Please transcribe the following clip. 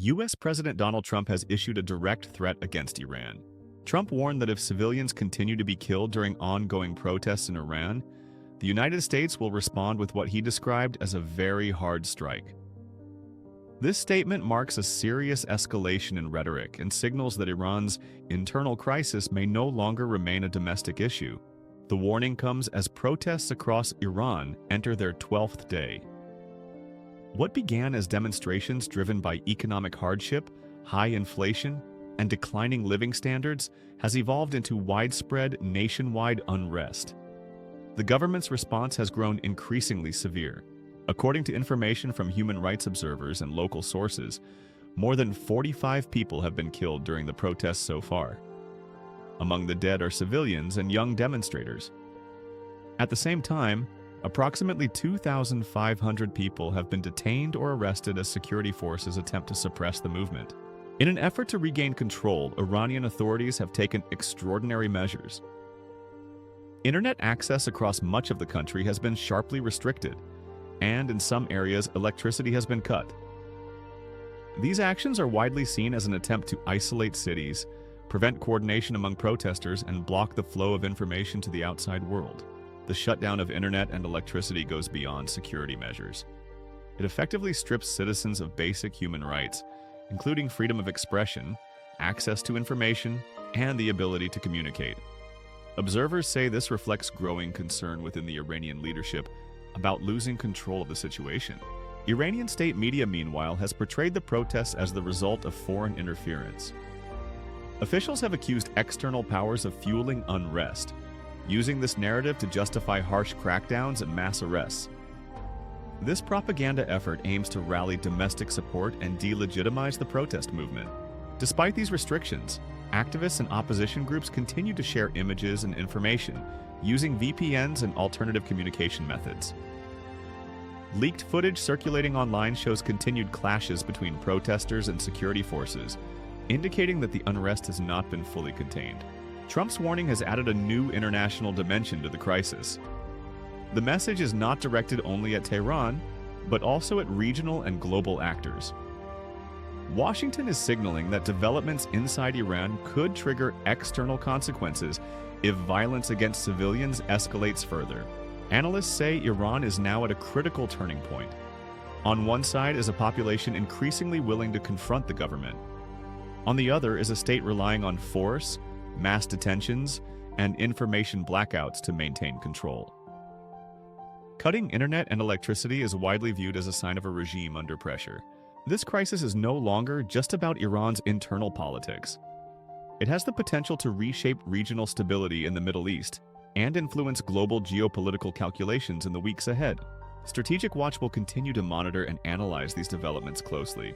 U.S. President Donald Trump has issued a direct threat against Iran. Trump warned that if civilians continue to be killed during ongoing protests in Iran, the United States will respond with what he described as a very hard strike. This statement marks a serious escalation in rhetoric and signals that Iran's internal crisis may no longer remain a domestic issue. The warning comes as protests across Iran enter their 12th day. What began as demonstrations driven by economic hardship, high inflation, and declining living standards has evolved into widespread nationwide unrest. The government's response has grown increasingly severe. According to information from human rights observers and local sources, more than 45 people have been killed during the protests so far. Among the dead are civilians and young demonstrators. At the same time, approximately 2,500 people have been detained or arrested as security forces attempt to suppress the movement. In an effort to regain control, Iranian authorities have taken extraordinary measures. Internet access across much of the country has been sharply restricted, and in some areas, electricity has been cut. These actions are widely seen as an attempt to isolate cities, prevent coordination among protesters, and block the flow of information to the outside world. The shutdown of internet and electricity goes beyond security measures. It effectively strips citizens of basic human rights, including freedom of expression, access to information, and the ability to communicate. Observers say this reflects growing concern within the Iranian leadership about losing control of the situation. Iranian state media, meanwhile, has portrayed the protests as the result of foreign interference. Officials have accused external powers of fueling unrest, using this narrative to justify harsh crackdowns and mass arrests. This propaganda effort aims to rally domestic support and delegitimize the protest movement. Despite these restrictions, activists and opposition groups continue to share images and information using VPNs and alternative communication methods. Leaked footage circulating online shows continued clashes between protesters and security forces, indicating that the unrest has not been fully contained. Trump's warning has added a new international dimension to the crisis. The message is not directed only at Tehran, but also at regional and global actors. Washington is signaling that developments inside Iran could trigger external consequences if violence against civilians escalates further. Analysts say Iran is now at a critical turning point. On one side is a population increasingly willing to confront the government. On the other is a state relying on force, mass detentions, and information blackouts to maintain control. Cutting internet and electricity is widely viewed as a sign of a regime under pressure. This crisis is no longer just about Iran's internal politics. It has the potential to reshape regional stability in the Middle East and influence global geopolitical calculations in the weeks ahead. Strategic Watch will continue to monitor and analyze these developments closely.